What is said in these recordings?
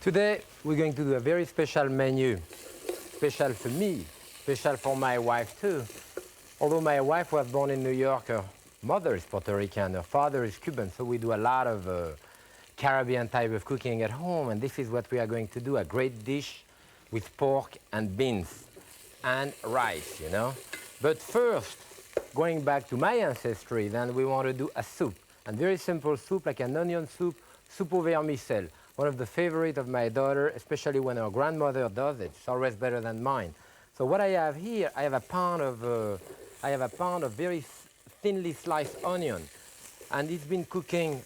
Today, we're going to do a very special menu. Special for me, special for my wife too. Although my wife was born in New York, her mother is Puerto Rican, her father is Cuban, so we do a lot of Caribbean type of cooking at home, and this is what we are going to do, a great dish with pork and beans and rice, you know. But first, going back to my ancestry, then we want to do a soup. And very simple soup, like an onion soup, soup au vermicelle. One of the favorite of my daughter, especially when her grandmother does it. It's always better than mine. So what I have here, I have a pound of very thinly sliced onion. And it's been cooking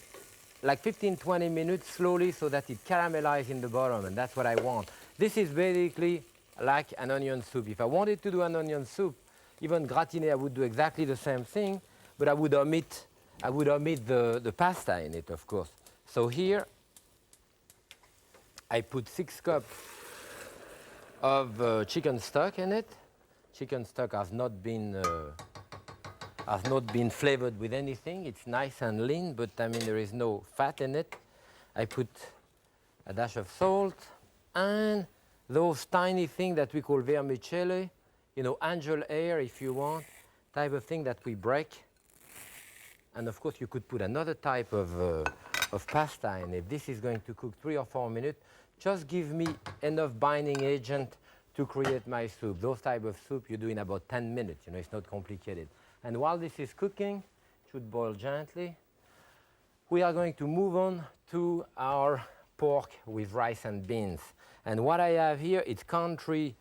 like 15-20 minutes slowly so that it caramelizes in the bottom, and that's what I want. This is basically like an onion soup. If I wanted to do an onion soup, even gratiné, I would do exactly the same thing, but I would omit the pasta in it, of course. So here, I put 6 cups of chicken stock in it. Chicken stock has not been flavored with anything. It's nice and lean, but I mean there is no fat in it. I put a dash of salt and those tiny things that we call vermicelli, you know, angel hair if you want, type of thing that we break. And of course you could put another type of pasta in it. This is going to cook 3 or 4 minutes. Just give me enough binding agent to create my soup. Those type of soup you do in about 10 minutes, you know, it's not complicated. And while this is cooking, it should boil gently, we are going to move on to our pork with rice and beans. And what I have here, it's country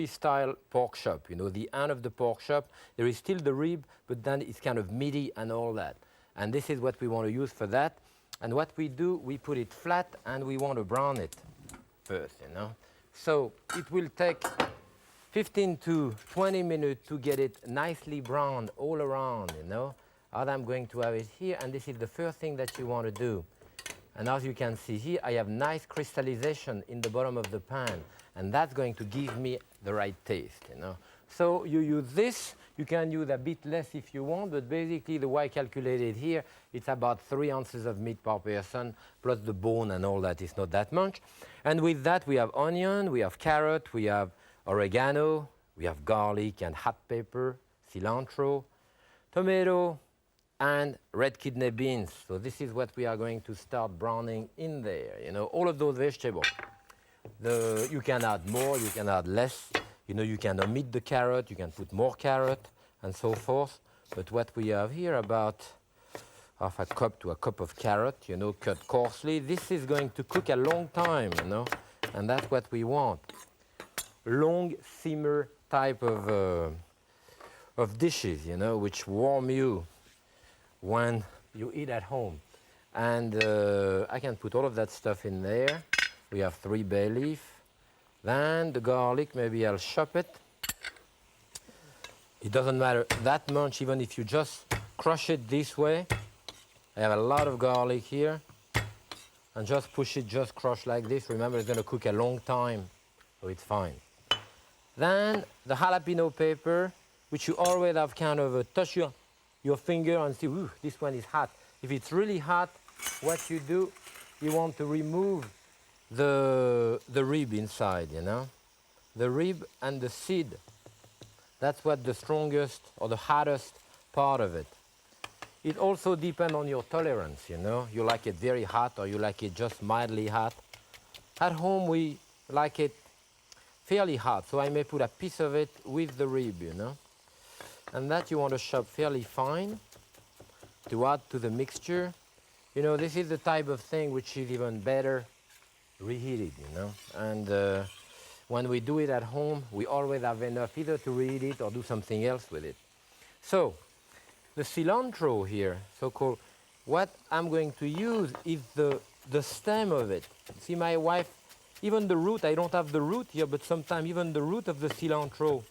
style pork chop. You know, the end of the pork chop, there is still the rib, but then it's kind of meaty and all that. And this is what we want to use for that. And what we do, we put it flat and we want to brown it first, you know. So it will take 15 to 20 minutes to get it nicely browned all around, you know. And I'm going to have it here, and this is the first thing that you want to do. And as you can see here, I have nice crystallization in the bottom of the pan, and that's going to give me the right taste, you know. So you use this. You can use a bit less if you want, but basically the way I calculated here, it's about 3 ounces of meat per person, plus the bone and all that is not that much. And with that, we have onion, we have carrot, we have oregano, we have garlic and hot pepper, cilantro, tomato, and red kidney beans. So this is what we are going to start browning in there, you know, all of those vegetables. You can add more, you can add less. You know, you can omit the carrot, you can put more carrot, and so forth. But what we have here, about half a cup to a cup of carrot, you know, cut coarsely. This is going to cook a long time, you know, and that's what we want. Long simmer type of dishes, you know, which warm you when you eat at home. And I can put all of that stuff in there. We have 3 bay leaf. Then the garlic, maybe I'll chop it. It doesn't matter that much, even if you just crush it this way. I have a lot of garlic here. And just push it, just crush like this. Remember, it's going to cook a long time, so it's fine. Then the jalapeno pepper, which you always have kind of touch your finger and see, ooh, this one is hot. If it's really hot, what you do, you want to remove the rib inside, you know. The rib and the seed. That's what the strongest or the hottest part of it. It also depends on your tolerance, you know. You like it very hot or you like it just mildly hot. At home, we like it fairly hot, so I may put a piece of it with the rib, you know. And that you want to chop fairly fine to add to the mixture. You know, this is the type of thing which is even better reheated, you know. And when we do it at home, we always have enough either to reheat it or do something else with it. So, the cilantro here, so-called, what I'm going to use is the stem of it. See, my wife, even the root, I don't have the root here, but sometimes even the root of the cilantro,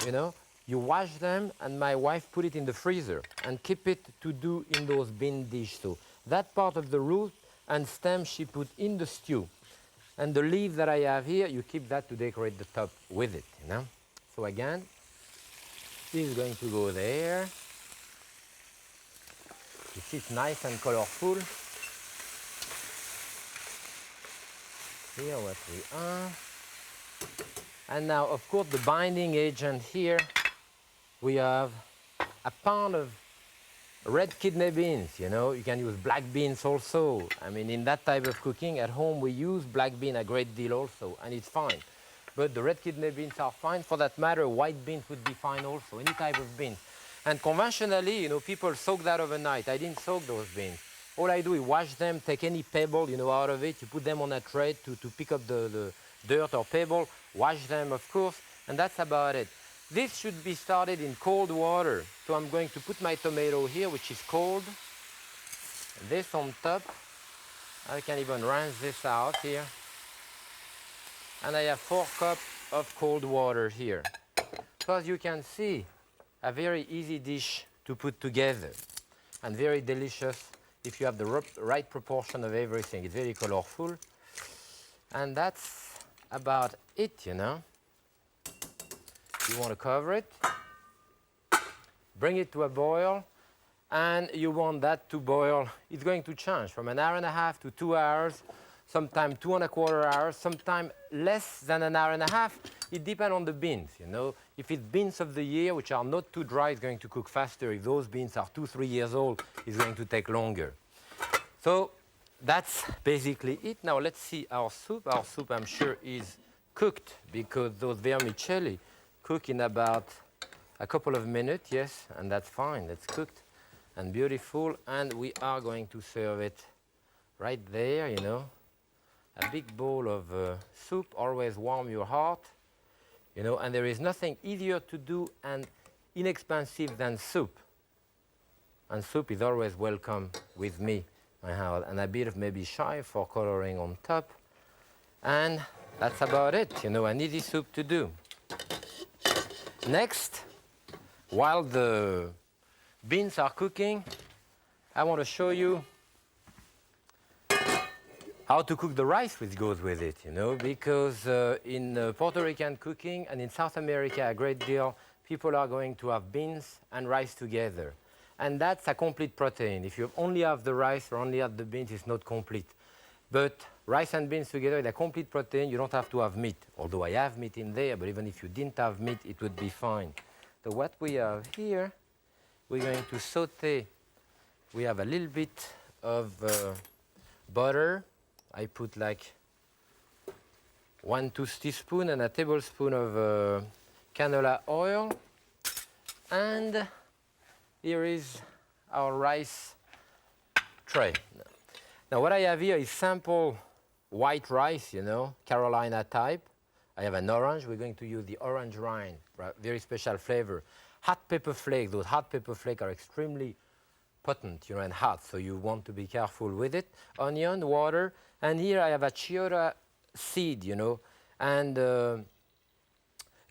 you know, you wash them, and my wife put it in the freezer and keep it to do in those bean dish. So that part of the root and stem she put in the stew. And the leaf that I have here, you keep that to decorate the top with it, you know. So again, this is going to go there. You see, it's nice and colorful. Here what we are. And now, of course, the binding agent here, we have a pound of red kidney beans, you know. You can use black beans also. I mean, in that type of cooking, at home, we use black bean a great deal also, and it's fine. But the red kidney beans are fine. For that matter, white beans would be fine also, any type of beans. And conventionally, you know, people soak that overnight. I didn't soak those beans. All I do is wash them, take any pebble, you know, out of it. You put them on a tray to pick up the dirt or pebble, wash them, of course, and that's about it. This should be started in cold water. So I'm going to put my tomato here, which is cold. This on top. I can even rinse this out here. And I have 4 cups of cold water here. So as you can see, a very easy dish to put together and very delicious if you have the right proportion of everything. It's very colorful. And that's about it, you know. You want to cover it, bring it to a boil, and you want that to boil. It's going to change from an hour and a half to 2 hours, sometimes 2¼ hours, sometimes less than an hour and a half. It depends on the beans, you know. If it's beans of the year, which are not too dry, it's going to cook faster. If those beans are 2–3 years old, it's going to take longer. So that's basically it. Now let's see our soup. Our soup, I'm sure, is cooked because those vermicelli cook in about a couple of minutes, yes, and that's fine. It's cooked and beautiful, and we are going to serve it right there, you know. A big bowl of soup, always warm your heart, you know, and there is nothing easier to do and inexpensive than soup. And soup is always welcome with me, my house, and a bit of maybe chive for coloring on top. And that's about it, you know, an easy soup to do. Next, while the beans are cooking, I want to show you how to cook the rice which goes with it, you know, because in Puerto Rican cooking and in South America a great deal, people are going to have beans and rice together. And that's a complete protein. If you only have the rice or only have the beans, it's not complete. But rice and beans together is a complete protein. You don't have to have meat, although I have meat in there, but even if you didn't have meat, it would be fine. So what we have here, we're going to saute. We have a little bit of butter. I put like 1–2 teaspoons and a tablespoon of canola oil. And here is our rice tray. Now what I have here is sample white rice, you know, Carolina type. I have an orange. We're going to use the orange rind, very special flavor. Hot pepper flakes. Those hot pepper flakes are extremely potent, you know, and hot, so you want to be careful with it. Onion, water, and here I have a achiote seed, you know, and the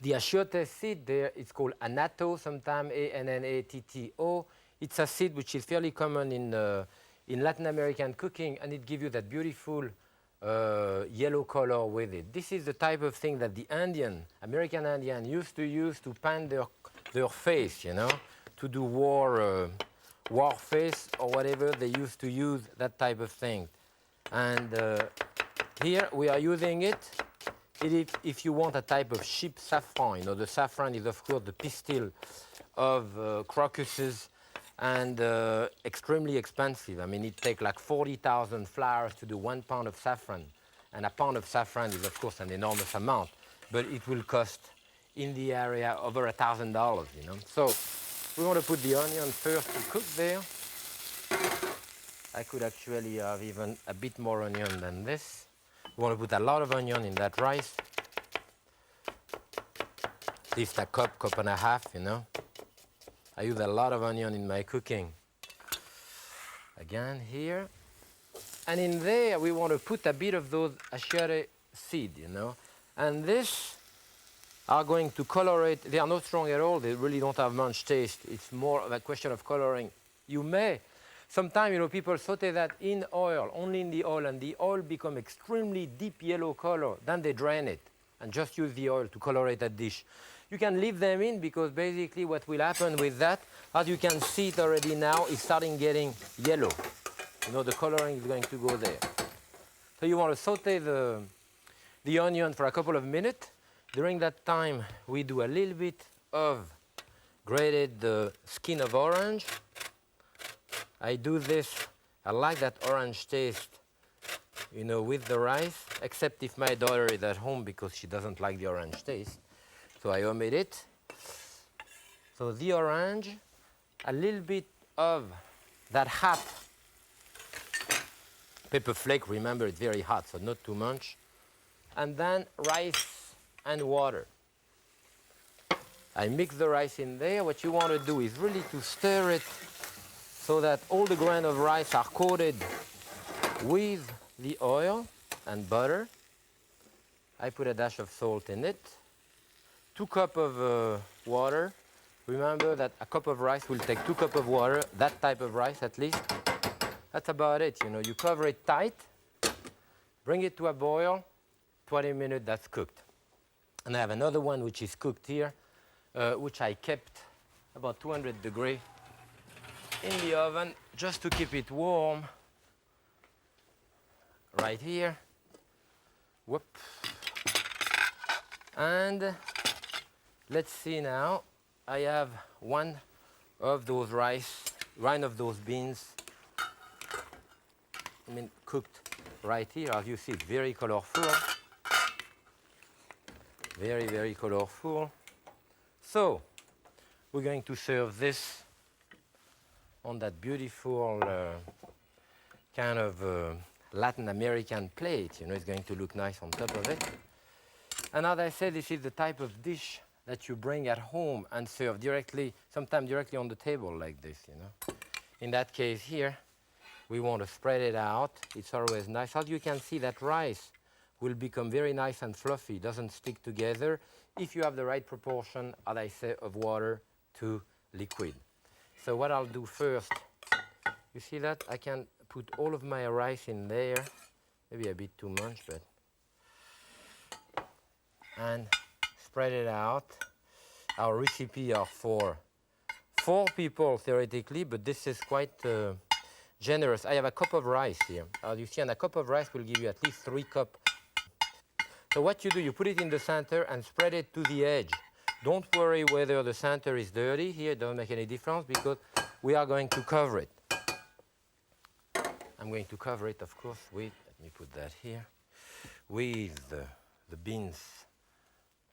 achiote seed there, it's called annatto, sometimes A-N-N-A-T-T-O. It's a seed which is fairly common in Latin American cooking, and it gives you that beautiful yellow color with it. This is the type of thing that the American Indian used to use to paint their face, you know, to do war face or whatever. They used to use that type of thing. And here we are using it. If you want a type of sheep saffron, you know, the saffron is of course the pistil of crocuses, and extremely expensive. I mean, it takes like 40,000 flowers to do 1 pound of saffron. And a pound of saffron is, of course, an enormous amount. But it will cost in the area over $1,000, you know. So we want to put the onion first to cook there. I could actually have even a bit more onion than this. We want to put a lot of onion in that rice. At least a cup and a half, you know. I use a lot of onion in my cooking. Again here. And in there we want to put a bit of those achiote seed, you know. And this are going to color it. They are not strong at all. They really don't have much taste. It's more of a question of coloring. You may. Sometimes, you know, people saute that in oil, only in the oil, and the oil become extremely deep yellow color. Then they drain it and just use the oil to colorate a dish. You can leave them in because basically what will happen with that, as you can see it already now, is starting getting yellow. You know, the coloring is going to go there. So you want to saute the the onion for a couple of minutes. During that time, we do a little bit of grated skin of orange. I do this, I like that orange taste, you know, with the rice, except if my daughter is at home because she doesn't like the orange taste. So I omit it. So the orange, a little bit of that hot pepper flake. Remember, it's very hot, so not too much. And then rice and water. I mix the rice in there. What you want to do is really to stir it so that all the grains of rice are coated with the oil and butter. I put a dash of salt in it. 2 cups of water. Remember that a cup of rice will take 2 cups of water, that type of rice at least. That's about it, you know. You cover it tight, bring it to a boil, 20 minutes, that's cooked. And I have another one which is cooked here, which I kept about 200 degrees in the oven just to keep it warm. Right here. Whoop. And let's see now. I have one of those rind of those beans, cooked right here. As you see, it's very colorful. Very, very colorful. So, we're going to serve this on that beautiful kind of Latin American plate. You know, it's going to look nice on top of it. And as I said, this is the type of dish that you bring at home and serve directly, sometimes directly on the table like this, you know. In that case here, we want to spread it out. It's always nice. As you can see, that rice will become very nice and fluffy. It doesn't stick together if you have the right proportion, as I say, of water to liquid. So what I'll do first, you see that? I can put all of my rice in there. Maybe a bit too much, but... And spread it out. Our recipe are for 4 people theoretically, but this is quite generous. I have a cup of rice here. As you see, and a cup of rice will give you at least 3 cups. So what you do, you put it in the center and spread it to the edge. Don't worry whether the center is dirty here. It doesn't make any difference because we are going to cover it. I'm going to cover it, of course, with, let me put that here, with the beans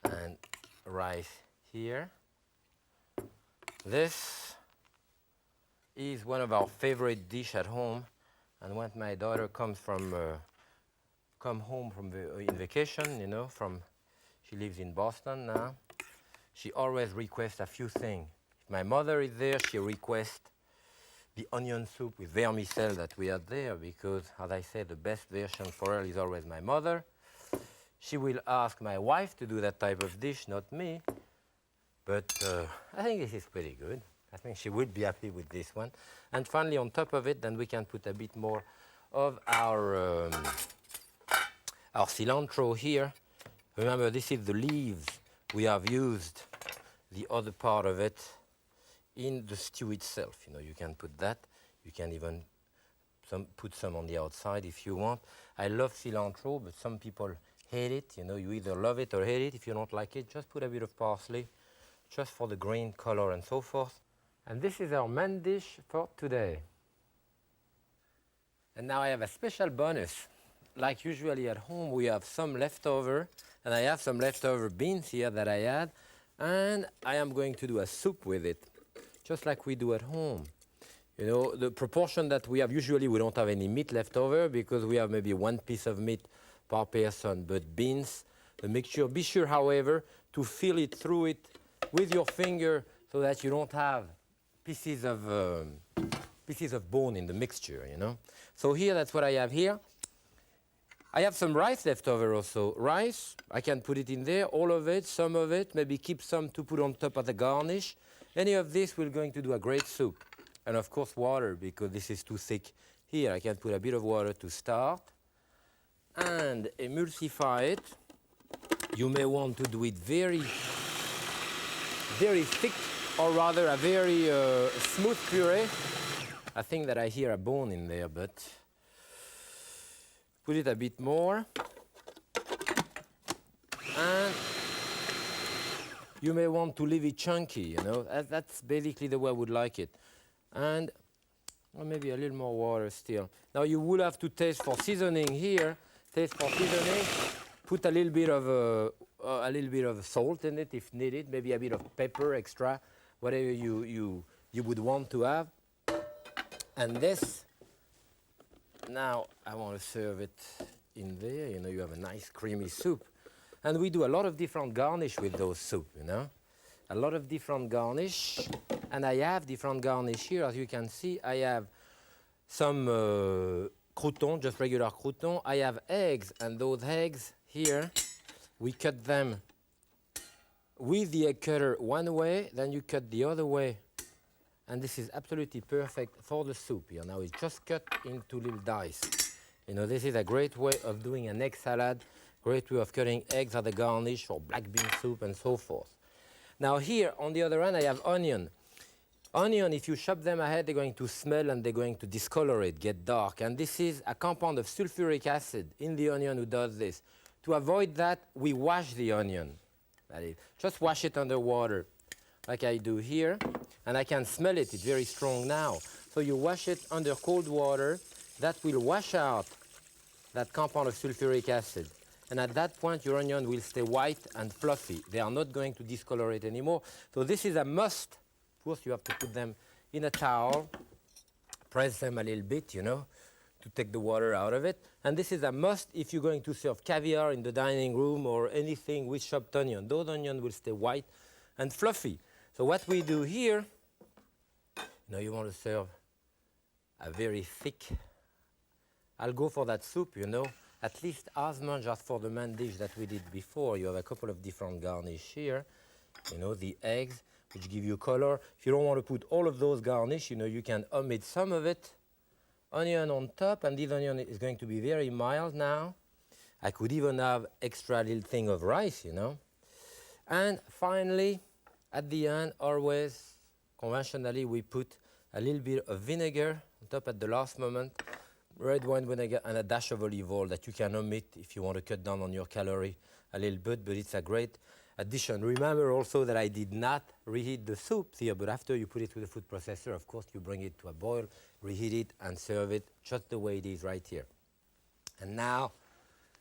and rice here. This is one of our favorite dish at home, and when my daughter come home from in vacation, you know, she lives in Boston now, she always requests a few things. If my mother is there, she requests the onion soup with vermicelle that we had there, because, as I said, the best version for her is always my mother. She will ask my wife to do that type of dish, not me. But I think this is pretty good. I think she would be happy with this one. And finally, on top of it, then we can put a bit more of our cilantro here. Remember, this is the leaves. We have used the other part of it in the stew itself. You know, you can put that. You can even put some on the outside if you want. I love cilantro, but some people hate it. You know, you either love it or hate it. If you don't like it, just put a bit of parsley, just for the green color and so forth. And this is our main dish for today. And now I have a special bonus. Like usually at home, we have some leftover, and I have some leftover beans here that I had, and I am going to do a soup with it, just like we do at home. You know, the proportion that we have, usually we don't have any meat left over because we have maybe 1 piece of meat per person, but beans, the mixture. Be sure, however, to feel it through it with your finger so that you don't have pieces of bone in the mixture, you know. So here, that's what I have here. I have some rice left over also. Rice, I can put it in there, all of it, some of it, maybe keep some to put on top of the garnish. Any of this, we're going to do a great soup. And of course water, because this is too thick. Here, I can put a bit of water to start and emulsify it. You may want to do it very, very thick, or rather a very smooth puree. I think that I hear a bone in there, but put it a bit more. And you may want to leave it chunky, you know. That's basically the way I would like it. And or maybe a little more water still. Now you will have to taste for seasoning here. Taste for seasoning. Put a little bit of salt in it if needed. Maybe a bit of pepper extra, whatever you would want to have. And this, now I want to serve it in there. You know, you have a nice creamy soup. And we do a lot of different garnish with those soup, you know. A lot of different garnish. And I have different garnish here. As you can see, I have some croutons, just regular croutons. I have eggs, and those eggs here, we cut them with the egg cutter one way, then you cut the other way. And this is absolutely perfect for the soup here. Now it's just cut into little dice. You know, this is a great way of doing an egg salad. Great way of cutting eggs as a garnish for black bean soup and so forth. Now here, on the other hand, I have onion. Onion, if you chop them ahead, they're going to smell and they're going to discolorate, get dark. And this is a compound of sulfuric acid in the onion who does this. To avoid that, we wash the onion. That is, just wash it under water, like I do here. And I can smell it, it's very strong now. So you wash it under cold water. That will wash out that compound of sulfuric acid. And at that point, your onion will stay white and fluffy. They are not going to discolorate anymore. So this is a must. Of course, you have to put them in a towel, press them a little bit, you know, to take the water out of it. And this is a must if you're going to serve caviar in the dining room or anything with chopped onion. Those onions will stay white and fluffy. So what we do here, you know, you want to serve a very thick, I'll go for that soup, you know, at least as much as for the main dish that we did before. You have a couple of different garnish here. You know, the eggs, which give you color. If you don't want to put all of those garnish, you know, you can omit some of it. Onion on top, and this onion is going to be very mild now. I could even have extra little thing of rice, you know. And finally, at the end, always, conventionally, we put a little bit of vinegar on top at the last moment. Red wine vinegar and a dash of olive oil that you can omit if you want to cut down on your calorie a little bit, but it's a great addition. Remember also that I did not reheat the soup here, but after you put it to the food processor, of course, you bring it to a boil, reheat it, and serve it just the way it is right here. And now,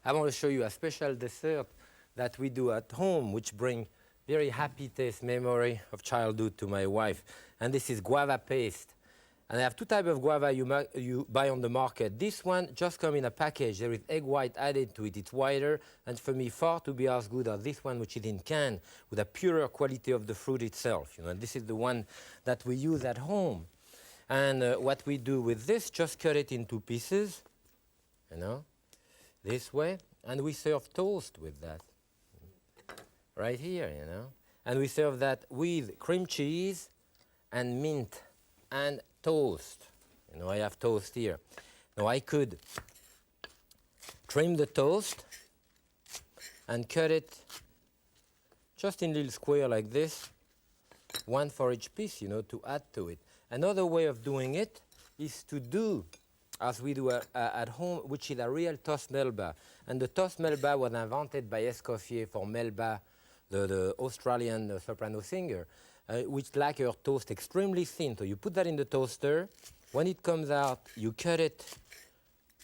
I want to show you a special dessert that we do at home, which bring very happy taste memory of childhood to my wife. And this is guava paste. And I have two types of guava you buy on the market. This one just comes in a package. There is egg white added to it. It's whiter, and for me, far to be as good as this one, which is in can, with a purer quality of the fruit itself. You know, and this is the one that we use at home. And what we do with this, just cut it into pieces, you know, this way, and we serve toast with that, right here, you know. And we serve that with cream cheese and mint and toast. You know, I have toast here. Now I could trim the toast and cut it just in little square like this, one for each piece, you know, to add to it. Another way of doing it is to do as we do at home, which is a real toast melba. And the toast melba was invented by Escoffier for Melba, the Australian soprano singer. Which like your toast extremely thin. So you put that in the toaster. When it comes out, you cut it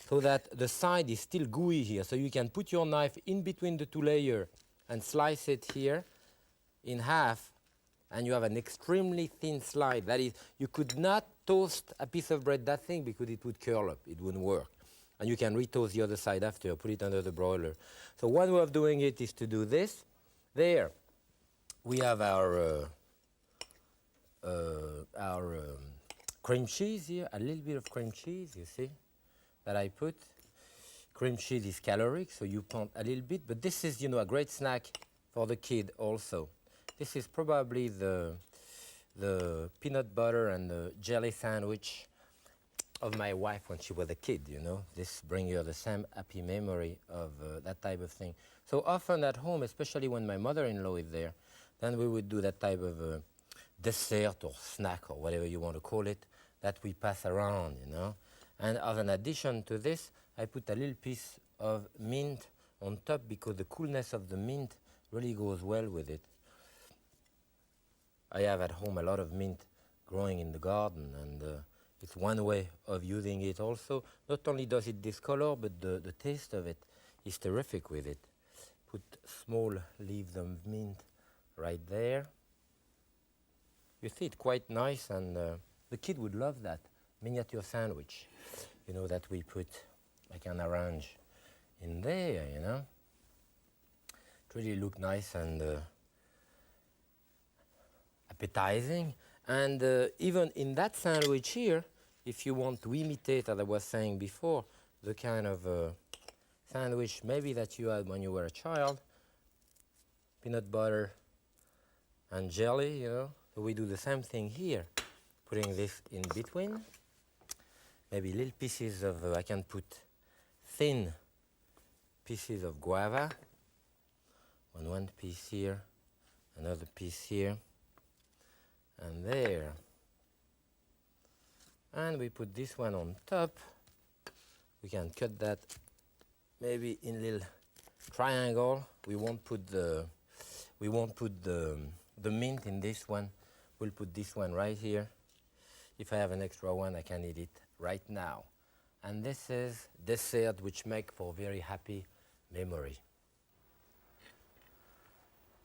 so that the side is still gooey here. So you can put your knife in between the two layers and slice it here in half, and you have an extremely thin slice. That is, you could not toast a piece of bread that thing because it would curl up. It wouldn't work. And you can retoast the other side after, put it under the broiler. So one way of doing it is to do this. There, we have our cream cheese here, a little bit of cream cheese, you see, that I put. Cream cheese is caloric, so you put a little bit, but this is, you know, a great snack for the kid also. This is probably the peanut butter and the jelly sandwich of my wife when she was a kid, you know. This brings her the same happy memory of that type of thing. So often at home, especially when my mother-in-law is there, then we would do that type of dessert or snack or whatever you want to call it that we pass around, you know. And as an addition to this, I put a little piece of mint on top because the coolness of the mint really goes well with it. I have at home a lot of mint growing in the garden, and it's one way of using it also. Not only does it discolor, but the taste of it is terrific with it. Put small leaves of mint right there. You see, it's quite nice, and the kid would love that miniature sandwich, you know, that we put like an orange in there, you know. It really look nice and appetizing. And even in that sandwich here, if you want to imitate, as I was saying before, the kind of sandwich maybe that you had when you were a child, peanut butter and jelly, you know. So we do the same thing here, putting this in between. Maybe little pieces of, I can put thin pieces of guava. One piece here, another piece here, and there. And we put this one on top. We can cut that maybe in little triangle. We won't put the mint in this one. We'll put this one right here. If I have an extra one, I can eat it right now. And this is dessert which make for very happy memory.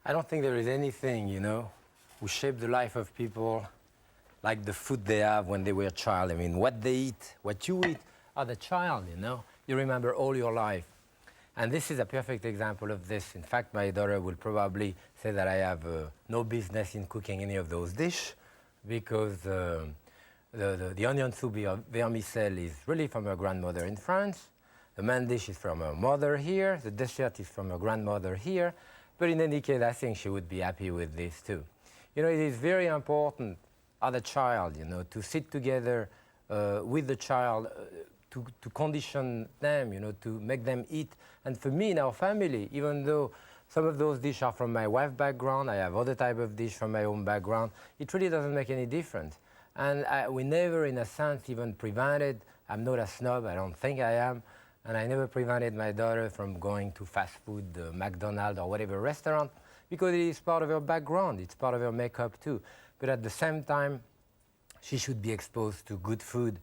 I don't think there is anything, you know, who shape the life of people like the food they have when they were a child. I mean, what they eat, what you eat as a child, you know, you remember all your life. And this is a perfect example of this. In fact, my daughter will probably say that I have no business in cooking any of those dishes, because the onion soup vermicelle is really from her grandmother in France. The main dish is from her mother here. The dessert is from her grandmother here. But in any case, I think she would be happy with this too. You know, it is very important as a child, you know, to sit together with the child, to condition them, you know, to make them eat. And for me, in our family, even though some of those dishes are from my wife's background, I have other type of dish from my own background, it really doesn't make any difference. And we never, in a sense, even prevented, I'm not a snob, I don't think I am, and I never prevented my daughter from going to fast food, McDonald's or whatever restaurant, because it is part of her background, it's part of her makeup too. But at the same time, she should be exposed to good food,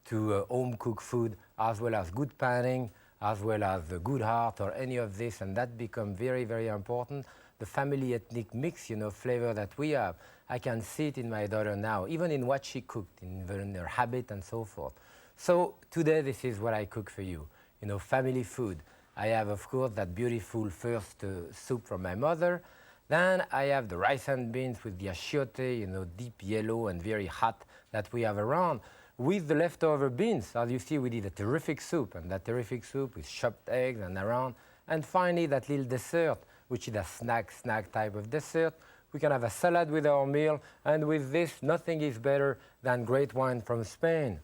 to home-cooked food, as well as good panning, as well as the good heart or any of this, and that becomes very, very important. The family ethnic mix, you know, flavor that we have, I can see it in my daughter now, even in what she cooked, in her habit and so forth. So today, this is what I cook for you, you know, family food. I have, of course, that beautiful first soup from my mother. Then I have the rice and beans with the achiote, you know, deep yellow and very hot that we have around. With the leftover beans, as you see, we did a terrific soup, and that terrific soup with chopped eggs and around. And finally, that little dessert, which is a snack type of dessert. We can have a salad with our meal, and with this, nothing is better than great wine from Spain.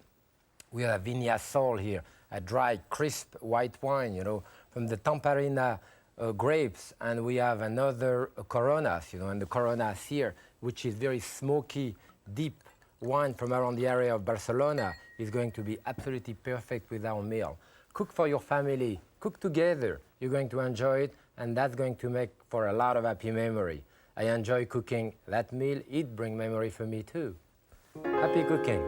We have Viña Sol here, a dry, crisp white wine, you know, from the Tamparina grapes, and we have another Coronas, you know, and the Coronas here, which is very smoky, deep wine from around the area of Barcelona, is going to be absolutely perfect with our meal. Cook for your family, cook together. You're going to enjoy it, and that's going to make for a lot of happy memory. I enjoy cooking that meal. It brings memory for me too. Happy cooking.